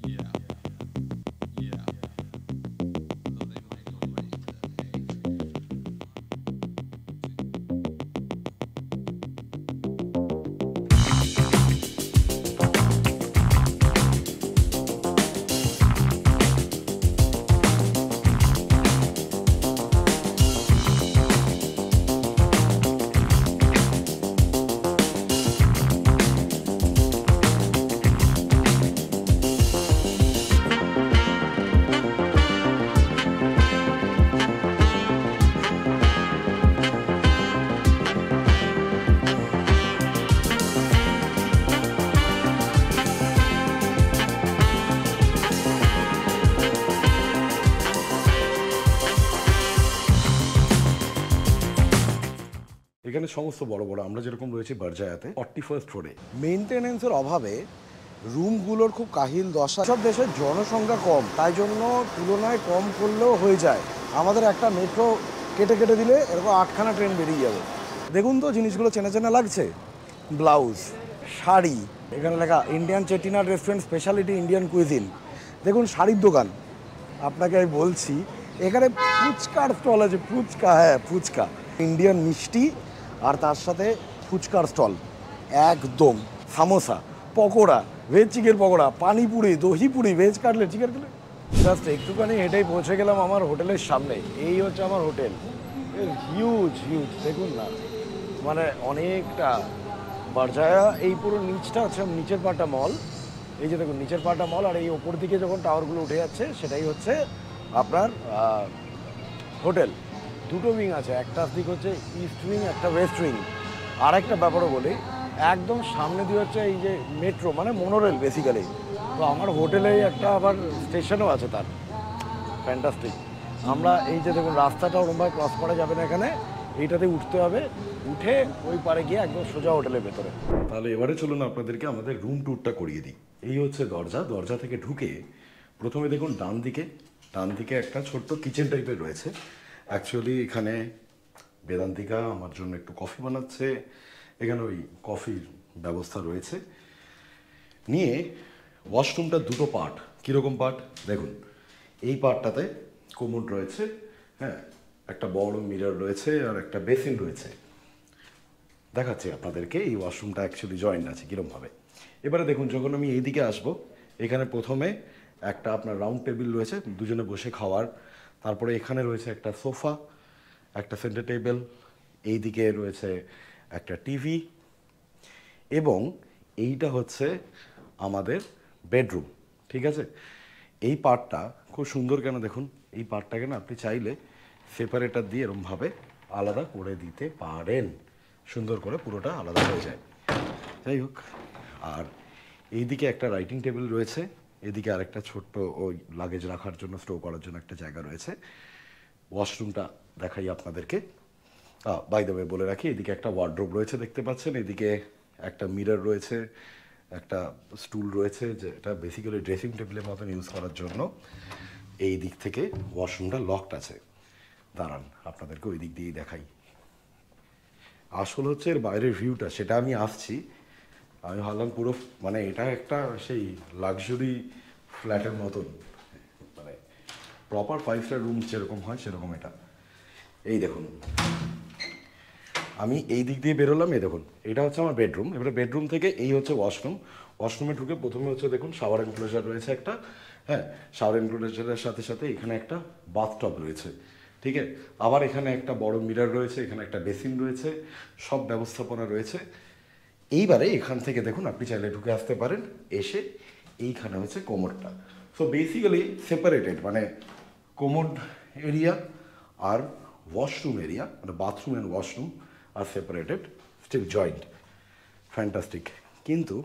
Yeah, yeah. So they might go right to, hey. এখানে সমস্ত বড় বড় আমরা যেরকম রয়েছি বারজায়াতে 41st ফ্লোরে মেনটেনেন্সের অভাবে রুমগুলোর খুব কাহিল দশা। সব দেশের জনসংখ্যা কম, তাই জন্য তুলনায় কম করলেও হয়ে যায়। আমাদের একটা মেট্রো কেটে কেটে দিলে এরকম 8খানা ট্রেন বেরিয়ে যাবে। দেখুন তো জিনিসগুলো চেনা চেনা লাগছে। ব্লাউজ, শাড়ি, এখানে লেখা Indian Chettinad restaurant speciality Indian cuisine. দেখুন শাড়ির দোকান, আপনাকে আমি বলছি এখানে ফুচকার স্টল আছে। ফুচকা, হ্যাঁ ফুচকা, ইন্ডিয়ান মিষ্টি আর তার সাথে ফুচকার স্টল একদম। Samosa, pakora, veg chicken pakora, panipuri, dahipuri, veg cutlet, chicken cutlet. Just একটুখানি হেঁটেই পৌঁছে গেলাম আমার হোটেলের সামনে। এই হচ্ছে আমার হোটেল। হিউজ হিউজ, দেখুন না, মানে অনেকটা বারজায়া। এই পুরো নিচটা হচ্ছে, নিচের পাটা মল। এই যে দেখুন নিচের পাটা মল, আর এই ওপর দিকে যখন টাওয়ারগুলো উঠে যাচ্ছে সেটাই হচ্ছে আপনার হোটেল। দুটো উইং আছে, একটা দিক হচ্ছে ইস্ট উইং, একটা ওয়েস্ট উইং। আর একটা ব্যাপারও বলি, একদম সামনে দিয়ে হচ্ছে এই যে মেট্রো, মানে মোনোরেল বেসিক্যালি। তো আমার হোটেলেই একটা আবার স্টেশনও আছে তার। ফ্যান্টাস্টিক। আমরা এই যে দেখুন রাস্তাটা ওরমভাবে ক্রস করা যাবে না এখানে, এইটাতে উঠতে হবে, উঠে ওই পারে গিয়ে একদম সোজা হোটেলের ভেতরে। তাহলে এবারে চলুন আপনাদেরকে আমাদের রুম ট্যুরটা করিয়ে দিই। এই হচ্ছে দরজা। দরজা থেকে ঢুকে প্রথমে দেখুন ডান দিকে একটা ছোট্ট কিচেন টাইপের রয়েছে। অ্যাকচুয়ালি এখানে বেদান্তিকা আমার জন্য একটু কফি বানাচ্ছে। এখানে ওই কফির ব্যবস্থা রয়েছে। নিয়ে ওয়াশরুমটা দুটো পার্ট। কীরকম পার্ট দেখুন, এই পার্টটাতে কোমোড রয়েছে, হ্যাঁ, একটা বড় মিরর রয়েছে আর একটা বেসিন রয়েছে। দেখাচ্ছি আপনাদেরকে এই ওয়াশরুমটা অ্যাকচুয়ালি জয়েন্ট আছে কীরকমভাবে। এবারে দেখুন যখন আমি এইদিকে আসবো, এখানে প্রথমে একটা আপনার রাউন্ড টেবিল রয়েছে দুজনে বসে খাওয়ার। তারপরে এখানে রয়েছে একটা সোফা, একটা সেন্টার টেবিল, এইদিকে রয়েছে একটা টিভি, এবং এইটা হচ্ছে আমাদের বেডরুম। ঠিক আছে, এই পার্টটা খুব সুন্দর। কেন দেখুন, এই পার্টটাকে না আপনি চাইলে সেপারেটার দিয়ে এরমভাবে আলাদা করে দিতে পারেন, সুন্দর করে পুরোটা আলাদা হয়ে যায়। যাই হোক, আর এইদিকে একটা রাইটিং টেবিল রয়েছে, এদিকে আরেকটা ছোট্ট ওই লাগেজ রাখার জন্য, স্টোর করার জন্য একটা জায়গা রয়েছে। ওয়াশরুমটা দেখাই আপনাদেরকে। বাই দ্য ওয়ে বলে রাখি, এদিকে একটা ওয়ার্ড্রোব রয়েছে দেখতে পাচ্ছেন, এদিকে একটা মিরর রয়েছে, একটা স্টুল রয়েছে যেটা বেসিক্যালি ড্রেসিং টেবিলের মতন ইউজ করার জন্য। এই দিক থেকে ওয়াশরুমটা লকড আছে। দাঁড়ান আপনাদেরকে ওই দিক দিয়েই দেখাই। আসল হচ্ছে এর বাইরের ভিউটা, সেটা আমি আসছি। আমি ভাবলাম পুরো মানে এটা একটা সেই লাক্সারি ফ্ল্যাটের মতন, মানে প্রপার 5 স্টার রুম যেরকম হয় সেরকম এটা। এই দেখুন, আমি এই দিক দিয়ে বেরোলাম, এই দেখুন এটা হচ্ছে আমার বেডরুম। এবারে বেডরুম থেকে এই হচ্ছে ওয়াশরুম। ওয়াশরুমে ঢুকে প্রথমে হচ্ছে দেখুন শাওয়ার এনক্লোজার রয়েছে একটা, হ্যাঁ, শাওয়ার এনক্লোজারের সাথে সাথে এখানে একটা বাথটব রয়েছে। ঠিক আছে, আবার এখানে একটা বড় মিরর রয়েছে, এখানে একটা বেসিন রয়েছে, সব ব্যবস্থাপনা রয়েছে। এইবারে এখান থেকে দেখুন আপনি চাইলে ঢুকে আসতে পারেন। এসে এইখানে হচ্ছে কোমোডটা। সো বেসিক্যালি সেপারেটেড, মানে কোমোড এরিয়া আর ওয়াশরুম এরিয়া, মানে বাথরুম অ্যান্ড ওয়াশরুম আর সেপারেটেড, স্টিল জয়েন্ট। ফ্যান্টাস্টিক। কিন্তু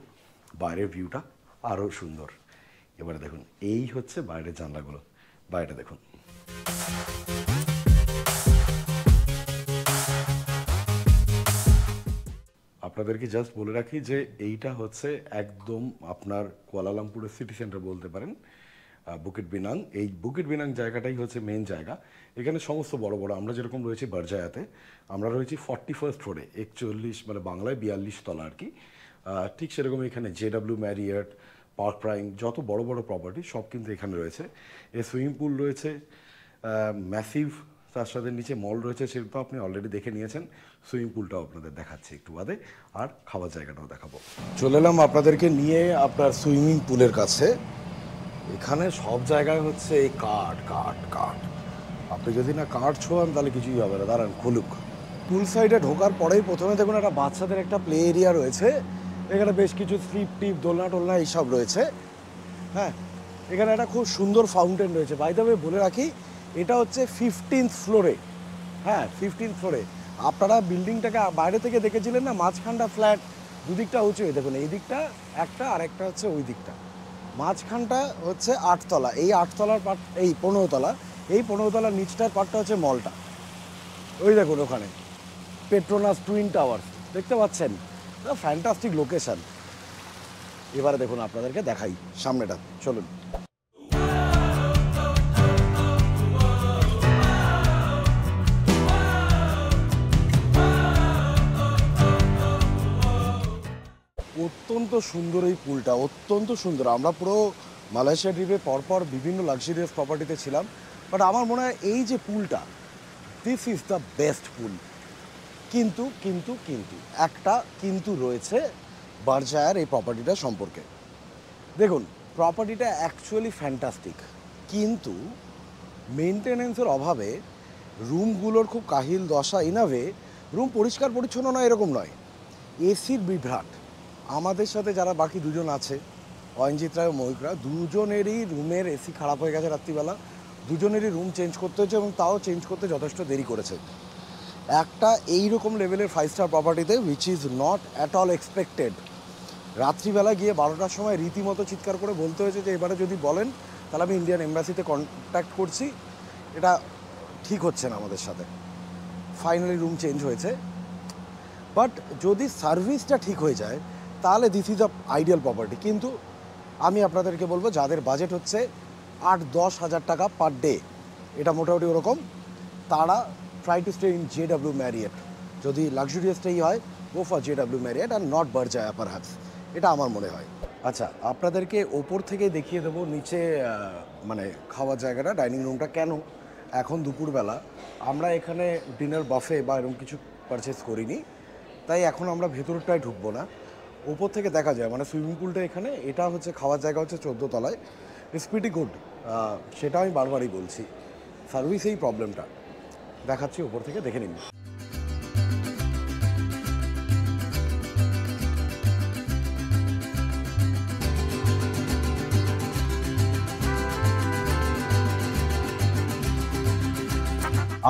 বাইরের ভিউটা আরও সুন্দর। এবারে দেখুন এই হচ্ছে বাইরের জানলাগুলো, বাইরে দেখুন। আপনাদেরকে জাস্ট বলে রাখি যে এইটা হচ্ছে একদম আপনার কুয়ালালামপুরের সিটি সেন্টার বলতে পারেন, বুকিট বিনাং। এই বুকিট বিনাং জায়গাটাই হচ্ছে মেন জায়গা। এখানে সমস্ত বড় বড়, আমরা যেরকম রয়েছি বারজায়াতে, আমরা রয়েছি 41st ফ্লোরে, 41 মানে বাংলায় 42 তলা আর কি। ঠিক সেরকম এখানে JW ম্যারিয়ট, পার্ক প্রাইম, যত বড় বড় প্রপার্টি সব কিন্তু এখানে রয়েছে। এর সুইমিং পুল রয়েছে ম্যাসিভ, তার সাথে নিচে মল রয়েছে, সেটা তো আপনি অলরেডি দেখে নিয়েছেন। সুইমিং পুলটাও আপনাদের দেখাচ্ছি একটু বাদে, আর খাবার জায়গাটাও দেখাবো। চলে এলাম আপনাদেরকে নিয়ে আপনার সুইমিং পুলের কাছে। এখানে সব জায়গায় হচ্ছে এই কাঠ কাঠ কাঠ। আপনি যদি না কাঠ ছোঁয়ান তাহলে কিছুই হবে না। দাঁড়ান খুলুক। পুল সাইডে ঢোকার পরেই প্রথমে দেখুন একটা বাচ্চাদের একটা প্লে এরিয়া রয়েছে। এখানে বেশ কিছু স্লিপ টিপ, দোলনা টোলনা এইসব রয়েছে। হ্যাঁ, এখানে একটা খুব সুন্দর ফাউন্টেন রয়েছে। বাই দ্য ওয়ে বলে রাখি, এটা হচ্ছে 15th ফ্লোরে। হ্যাঁ, 15th ফ্লোরে। আপনারা বিল্ডিংটাকে বাইরে থেকে দেখেছিলেন না, মাঝখানটা ফ্ল্যাট, দুদিকটা উঁচু। দেখুন এই দিকটা একটা, আর একটা হচ্ছে ওই দিকটা। মাঝখানটা হচ্ছে 8 তলা। এই 8 তলার পার্ট, এই 15 তলা, এই 15 তলার নিচটার পার্টটা হচ্ছে মলটা। ওই দেখুন ওখানে পেট্রোনাস টুইন টাওয়ার দেখতে পাচ্ছেন, ফ্যান্টাস্টিক লোকেশন। এবারে দেখুন আপনাদেরকে দেখাই সামনেটা, চলুন। অত্যন্ত সুন্দর এই পুলটা, অত্যন্ত সুন্দর। আমরা পুরো মালয়েশিয়া ট্রিপে পরপর বিভিন্ন লাক্সারিয়াস প্রপার্টিতে ছিলাম, বাট আমার মনে হয় এই যে পুলটা, দিস ইজ দ্য বেস্ট পুল। কিন্তু কিন্তু কিন্তু একটা কিন্তু রয়েছে বারজায়ার এই প্রপার্টিটা সম্পর্কে। দেখুন, প্রপার্টিটা অ্যাকচুয়ালি ফ্যান্টাস্টিক, কিন্তু মেনটেনেন্সের অভাবে রুমগুলোর খুব কাহিল দশা। ইনাভে রুম পরিষ্কার পরিচ্ছন্ন নয় এরকম নয়, এসির বিভ্রাট। আমাদের সাথে যারা বাকি দুজন আছে, অয়নজিৎ রায় ও ময়ূকরা, দুজনেরই রুমের এসি খারাপ হয়ে গেছে রাত্রিবেলা। দুজনেরই রুম চেঞ্জ করতে হয়েছে, এবং তাও চেঞ্জ করতে যথেষ্ট দেরি করেছে। একটা এই রকম লেভেলের 5 স্টার প্রপার্টিতে, which is not at all expected, রাত্রিবেলা গিয়ে 12টার সময় রীতিমতো চিৎকার করে বলতে হয়েছে যে এবারে যদি বলেন তাহলে আমি ইন্ডিয়ান এম্বাসিতে কন্ট্যাক্ট করছি, এটা ঠিক হচ্ছে না আমাদের সাথে। ফাইনালি রুম চেঞ্জ হয়েছে। বাট যদি সার্ভিসটা ঠিক হয়ে যায় তাহলে this is a ideal property. কিন্তু আমি আপনাদেরকে বলবো, যাদের বাজেট হচ্ছে 8-10 হাজার টাকা পার ডে, এটা মোটামুটি ওরকম, তারা try to stay in JW Marriott. যদি লাক্সারিয়াস স্টেই হয়, গো ফর JW ম্যারিয়েট আর নট বারজায়া পারহ্যাপস, এটা আমার মনে হয়। আচ্ছা, আপনাদেরকে ওপর থেকে দেখিয়ে দেবো নিচে মানে খাওয়ার জায়গাটা, ডাইনিং রুমটা। কেন এখন দুপুরবেলা আমরা এখানে ডিনার বাফে বা এরকম কিছু পারচেস করিনি, তাই এখন আমরা ভেতরটায় ঢুকবো না। ওপর থেকে দেখা যায়, মানে সুইমিং পুলটা এখানে, এটা হচ্ছে খাওয়ার জায়গা হচ্ছে 14 তলায়। ইটস প্রিটি গুড, সেটা আমি বারবারই বলছি। সার্ভিসেই প্রবলেমটা, দেখাচ্ছি ওপর থেকে, দেখে নিন।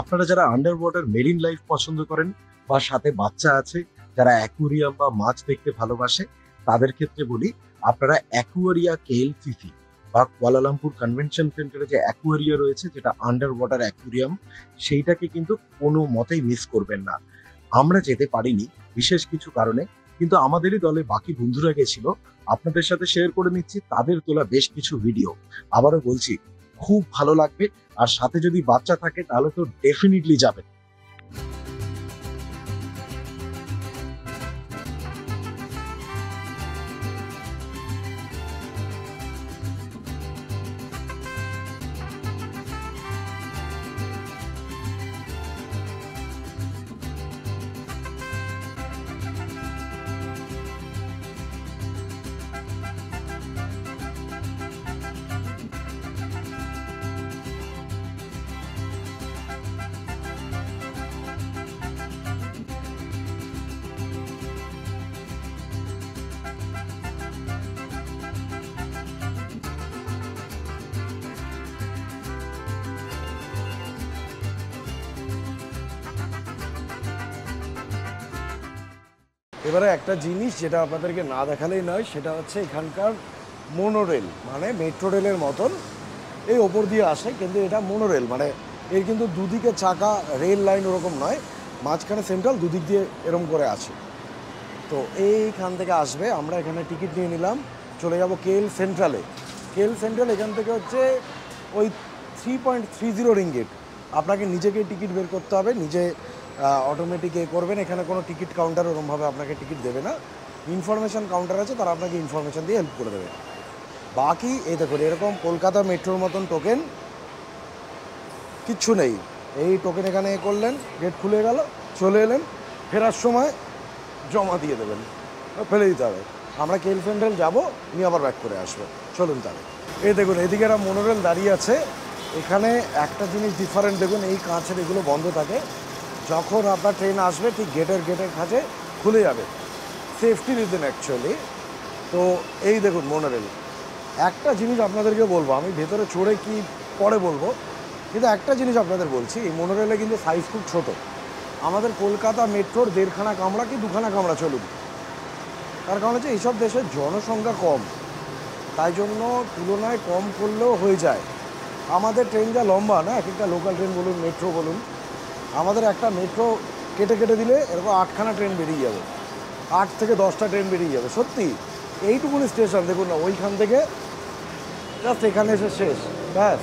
আপনারা যারা আন্ডার ওয়াটার মেরিন লাইফ পছন্দ করেন, বা সাথে বাচ্চা আছে, যারা অ্যাকুয়ারিয়াম বা মাছ দেখতে ভালোবাসে, তাদের ক্ষেত্রে বলি, আপনারা অ্যাকুয়ারিয়া KLCC বা কুয়ালালামপুর কনভেনশন সেন্টারে যে অ্যাকুয়ারিয়া রয়েছে, যেটা আন্ডার ওয়াটার অ্যাকুয়ারিয়াম, সেইটাকে কিন্তু কোনো মতেই মিস করবেন না। আমরা যেতে পারিনি বিশেষ কিছু কারণে, কিন্তু আমাদেরই দলে বাকি বন্ধুরা গেছিল। আপনাদের সাথে শেয়ার করে নিচ্ছি তাদের তোলা বেশ কিছু ভিডিও। আবারও বলছি, খুব ভালো লাগবে। আর সাথে যদি বাচ্চা থাকে তাহলে তো ডেফিনেটলি যাবেন। এবারে একটা জিনিস যেটা আপনাদেরকে না দেখালেই নয়, সেটা হচ্ছে এখানকার মোনোরেল, মানে মেট্রো রেলের মতন এই ওপর দিয়ে আসে, কিন্তু এটা মোনোরেল, মানে এর কিন্তু দুদিকে চাকা, রেল লাইন ওরকম নয়, মাঝখানে সেন্ট্রাল, দুদিক দিয়ে এরকম করে আছে। তো এইখান থেকে আসবে, আমরা এখানে টিকিট নিয়ে নিলাম, চলে যাব KL সেন্ট্রালে। KL সেন্ট্রাল এখান থেকে হচ্ছে ওই 3.30 রিঙ্গিট। আপনাকে নিজেকে টিকিট বের করতে হবে, নিজে অটোমেটিক করবেন। এখানে কোনো টিকিট কাউন্টার ওরমভাবে আপনাকে টিকিট দেবে না। ইনফরমেশান কাউন্টার আছে, তারা আপনাকে ইনফরমেশান দিয়ে হেল্প করে দেবে। বাকি এই দেখুন এরকম কলকাতা মেট্রোর মতন টোকেন কিচ্ছু নেই। এই টোকেন এখানে করলেন, গেট খুলে গেল, চলে এলেন, ফেরার সময় জমা দিয়ে দেবেন, ফেলে দিতে হবে। আমরা কেল ফেন্ডেল যাবো, নিয়ে আবার ব্যাক করে আসবো। চলুন তাহলে। এই দেখুন এদিকে একটা মোনোরেল দাঁড়িয়ে আছে। এখানে একটা জিনিস ডিফারেন্ট দেখুন, এই কাঁচের এগুলো বন্ধ থাকে। যখন আপনার ট্রেন আসবে ঠিক গেটের কাছে খুলে যাবে, সেফটি রিজন অ্যাকচুয়ালি। তো এই দেখুন মোনোরেল। একটা জিনিস আপনাদেরকে বলবো, আমি ভেতরে চড়ে কি পরে বলবো, কিন্তু একটা জিনিস আপনাদের বলছি, এই মোনোরেলে কিন্তু সাইজ খুব ছোট। আমাদের কলকাতা মেট্রোর 1.5খানা কামরা কি 2খানা কামরা চলুন। তার কারণ হচ্ছে এইসব দেশের জনসংখ্যা কম, তাই জন্য তুলনায় কম করলেও হয়ে যায়। আমাদের ট্রেন যা লম্বা না, এক একটা লোকাল ট্রেন বলুন, মেট্রো বলুন, আমাদের একটা মেট্রো কেটে দিলে এরকম 8খানা ট্রেন বেরিয়ে যাবে, 8 থেকে 10টা ট্রেন বেরিয়ে যাবে। সত্যি এইটুকুনি স্টেশন দেখুন না, ওইখান থেকে জাস্ট এখানে এসে শেষ, ব্যাস।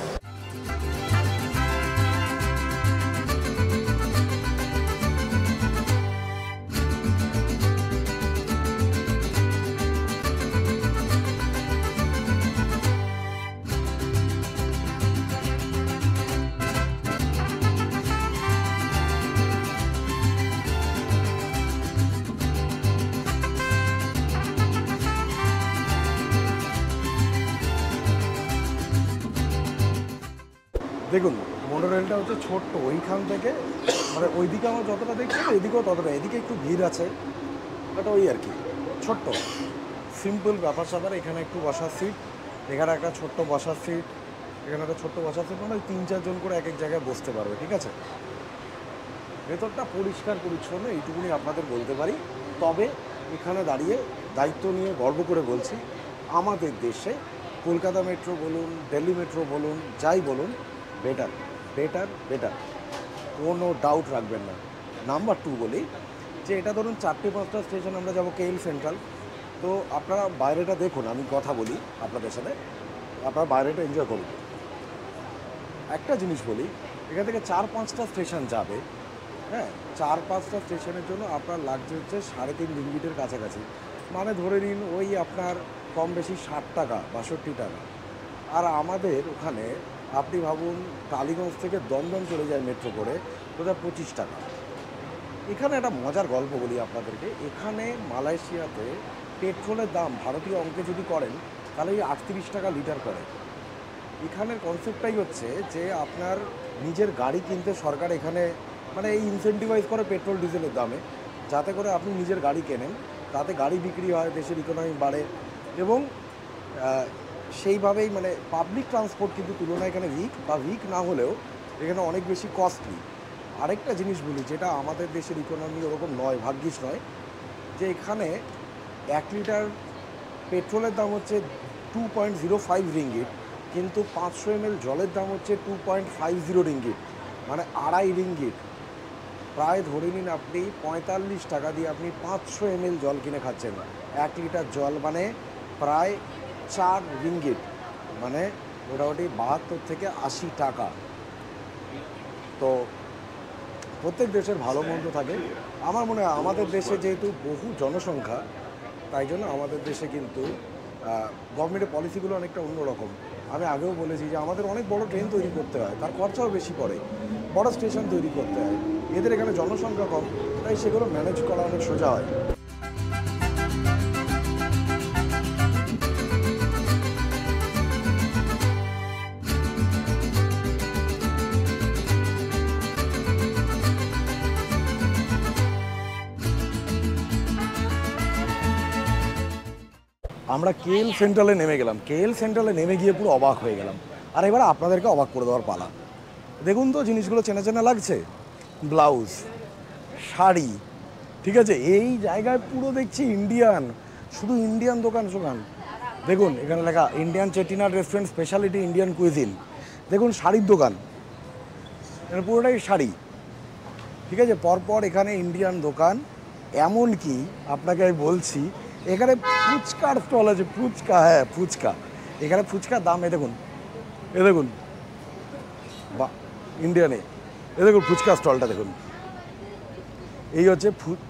দেখুন মোনোরেলটা হচ্ছে ছোট্ট, ওইখান থেকে মানে ওইদিকে আমরা যতটা দেখছি এদিকেও ততটা, এদিকে একটু ভিড় আছে, বাট ওই আর কি ছোট্ট সিম্পল ব্যাপার স্যাপার। এখানে একটু বসার সিট, এখানে একটা ছোট্ট বসার সিট, এখানে একটা ছোট্ট বসার সিট, মানে 3-4 জন করে এক এক জায়গায় বসতে পারবে, ঠিক আছে। ভেতরটা পরিষ্কার পরিচ্ছন্ন, এইটুকুনি আপনাদের বলতে পারি। তবে এখানে দাঁড়িয়ে দায়িত্ব নিয়ে গর্ব করে বলছি, আমাদের দেশে কলকাতা মেট্রো বলুন, দিল্লি মেট্রো বলুন, যাই বলুন, বেটার বেটার বেটার, কোনো ডাউট রাখবেন না। নাম্বার 2 বলি যে এটা ধরুন 4টে-5টা স্টেশন আমরা যাবো কেএল সেন্ট্রাল। তো আপনারা বাইরেটা দেখুন, আমি কথা বলি আপনাদের সাথে, আপনারা বাইরেটা এনজয় করুন। একটা জিনিস বলি, এখান থেকে 4-5টা স্টেশন যাবে, হ্যাঁ, 4-5টা স্টেশনের জন্য আপনার লাগছে হচ্ছে 3.5 রিঙ্গিটের কাছাকাছি, মানে ধরে নিন ওই আপনার কম বেশি 60 টাকা 62 টাকা। আর আমাদের ওখানে আপনি ভাবুন টালিগঞ্জ থেকে দমদম চলে যায় মেট্রো করে, ওটা 25 টাকা। এখানে একটা মজার গল্প বলি আপনাদেরকে। এখানে মালয়েশিয়াতে পেট্রোলের দাম ভারতীয় অঙ্কে যদি করেন তাহলে ওই 38 টাকা লিটার করে। এখানের কনসেপ্টটাই হচ্ছে যে আপনার নিজের গাড়ি কিনতে সরকার এখানে মানে এই ইনসেন্টিভাইজ করে পেট্রোল ডিজেলের দামে, যাতে করে আপনি নিজের গাড়ি কেনেন, তাতে গাড়ি বিক্রি হয়, দেশের ইকোনমি বাড়ে, এবং সেইভাবেই মানে পাবলিক ট্রান্সপোর্ট কিন্তু তুলনায় এখানে উইক না হলেও এখানে অনেক বেশি কস্টলি। আরেকটা জিনিস বলি, যেটা আমাদের দেশের ইকোনমি ওরকম নয়, ভাগ্যিস নয়, যে এখানে 1 লিটার পেট্রোলের দাম হচ্ছে 2.05 রিঙ্গিট, কিন্তু 500 ml জলের দাম হচ্ছে 2.50 রিঙ্গিট, মানে 2.5 রিঙ্গিট। প্রায় ধরে নিন আপনি 45 টাকা দিয়ে আপনি 500 ml জল কিনে খাচ্ছেন। 1 লিটার জল মানে প্রায় 4 রিঙ্গিট, মানে মোটামুটি 72 থেকে 80 টাকা। তো প্রত্যেক দেশের ভালো মন্দ থাকে। আমার মনে হয় আমাদের দেশে যেহেতু বহু জনসংখ্যা, তাই জন্য আমাদের দেশে কিন্তু গভর্নমেন্টের পলিসিগুলো অনেকটা অন্যরকম। আমি আগেও বলেছি যে আমাদের অনেক বড় ট্রেন তৈরি করতে হয়, তার খরচাও বেশি পড়ে, বড় স্টেশন তৈরি করতে হয়। এদের এখানে জনসংখ্যা কম, তাই সেগুলো ম্যানেজ করা অনেক সোজা হয়। আমরা কেএল সেন্ট্রালে নেমে গেলাম। কেএল সেন্ট্রালে নেমে গিয়ে পুরো অবাক হয়ে গেলাম। আর এবার আপনাদেরকে অবাক করে দেওয়ার পালা। দেখুন তো জিনিসগুলো চেনা চেনা লাগছে, ব্লাউজ, শাড়ি, ঠিক আছে। এই জায়গায় পুরো দেখছি ইন্ডিয়ান, শুধু ইন্ডিয়ান দোকান। দেখুন এখানে লেখা Indian Chettinad restaurant, speciality Indian cuisine. দেখুন শাড়ির দোকান, এখানে পুরোটাই শাড়ি, ঠিক আছে। পরপর এখানে ইন্ডিয়ান দোকান, এমনকি আপনাকে আমি বলছি এখানে ফুচকার স্টল আছে, ফুচকা, হ্যাঁ ফুচকা। এখানে ফুচকার দাম এ দেখুন বা ইন্ডিয়ানে, এ দেখুন ফুচকা স্টলটা দেখুন।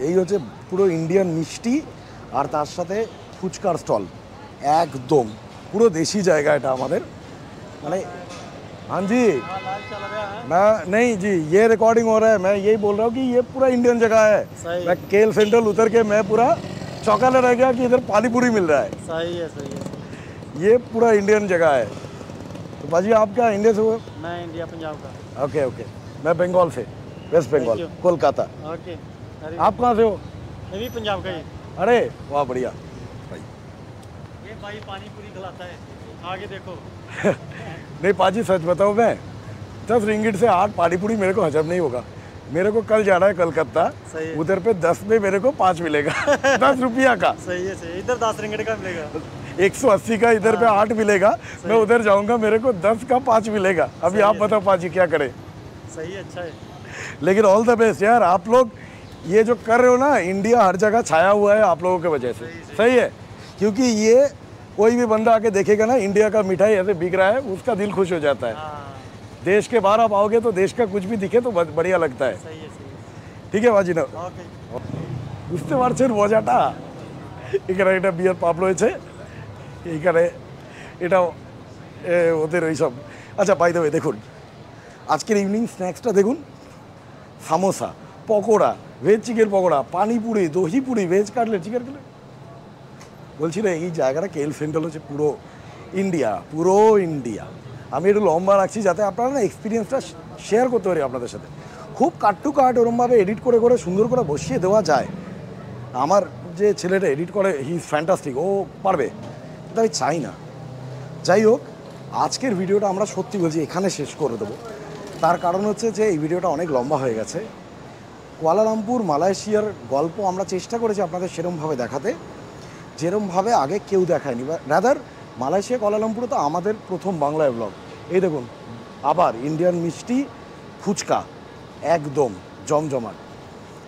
এই হচ্ছে পুরো ইন্ডিয়ান মিষ্টি, আর তার সাথে ফুচকার স্টল, একদম পুরো দেশি জায়গা এটা আমাদের মানে हाँ जी लाल चल रहा है। मैं नहीं जी ये रिकॉर्डिंग हो रहा है मैं यही बोल रहा हूँ कि ये पूरा इंडियन जगह है सही। मैं केल सेंट्रल उतर के मैं पूरा चौंकाने रह गया कि इधर पानी पूरी मिल रहा है सही है सही है। ये पूरा इंडियन जगह है तो बाजी आप क्या इंडिया से हुए मैं इंडिया पंजाब का। ओके ओके मैं बंगाल से West Bengal Thank you. Kolkata okay. अरे आप कहाँ से हो मैं भी पंजाब का ही। अरे वाह बढ़िया ये भाई पानी पूरी खिलाता है, आगे देखो। नहीं पाजी सच बताऊँ मैं 10 रिंगिट से 8 पानी पूरी मेरे को हजम नहीं होगा मेरे को कल जाना है कलकत्ता सही है। उधर पे 10 में मेरे को 5 मिलेगा 10 रुपया का सही है सही है। इधर 10 रिंगट का मिलेगा। 180 का इधर पे 8 मिलेगा मैं उधर जाऊंगा मेरे को 10 का 5 मिलेगा अभी सही आप है। बताओ पाजी क्या करें सही है, अच्छा है। लेकिन ऑल द बेस्ट यार आप लोग ये जो कर रहे हो ना इंडिया हर जगह छाया हुआ है आप लोगों की वजह से सही है क्योंकि ये कोई भी बंदा आके देखेगा ना इंडिया का मिठाई ऐसे बिक रहा है उसका दिल खुश हो जाता है हाँ देश के बाहर आप आओगे तो देश का कुछ भी दिखे तो बढ़िया लगता है सही है सही है। ঠিক আছে বাজি না ओके। বুঝতে পারছেন মজাটা এখানে একটা বিয়ার পাপ রয়েছে এইখানে এটা ওদের ওই সব আচ্ছা বাই দ্য ওয়ে দেখুন আজকের ইভিনিং স্ন্যাক্সটা দেখুন সামোসা পকোড়া ভেজ চিকেন পকোড়া পানিপুরি দহি Puri veg cutlet chicken cutlet বলছি না এই জায়গাটা কেএল সেন্ট্রাল হচ্ছে পুরো ইন্ডিয়া আমি একটু লম্বা রাখছি যাতে আপনারা না এক্সপিরিয়েন্সটা শেয়ার করতে পারি আপনাদের সাথে খুব কাট টু কাট ওরমভাবে এডিট করে করে সুন্দর করে বসিয়ে দেওয়া যায় আমার যে ছেলেটা এডিট করে হি ইজ ফ্যান্টাস্টিক ও পারবে কিন্তু আমি চাই না যাই হোক আজকের ভিডিওটা আমরা সত্যি বলছি এখানে শেষ করে দেবো তার কারণ হচ্ছে যে এই ভিডিওটা অনেক লম্বা হয়ে গেছে কুয়ালালামপুর মালয়েশিয়ার গল্প আমরা চেষ্টা করেছি আপনাদের সেরমভাবে দেখাতে যেরমভাবে আগে কেউ দেখায়নি বা রাদার মালয়েশিয়া কুয়ালালামপুরে তো আমাদের প্রথম বাংলায় ব্লগ এই দেখুন আবার ইন্ডিয়ান মিষ্টি ফুচকা একদম জমজমাট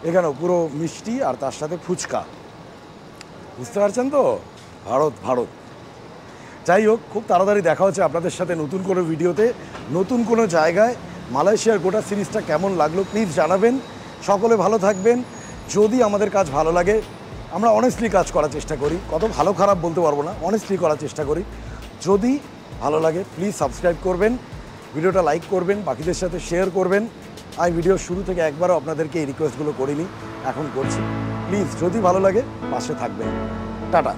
এখানেও পুরো মিষ্টি আর তার সাথে ফুচকা বুঝতে পারছেন তো ভারত যাই হোক খুব তাড়াতাড়ি দেখা হচ্ছে আপনাদের সাথে নতুন কোনো ভিডিওতে নতুন কোনো জায়গায় মালয়েশিয়ার গোটা সিরিজটা কেমন লাগলো প্লিজ জানাবেন সকলে ভালো থাকবেন যদি আমাদের কাজ ভালো লাগে আমরা অনেস্টলি কাজ করার চেষ্টা করি কত ভালো খারাপ বলতে পারবো না অনেস্টলি করার চেষ্টা করি যদি ভালো লাগে প্লিজ সাবস্ক্রাইব করবেন ভিডিওটা লাইক করবেন বাকিদের সাথে শেয়ার করবেন আমি ভিডিওর শুরু থেকে একবারও আপনাদেরকে এই রিকোয়েস্টগুলো করিনি এখন করছি প্লিজ যদি ভালো লাগে পাশে থাকবেন টাটা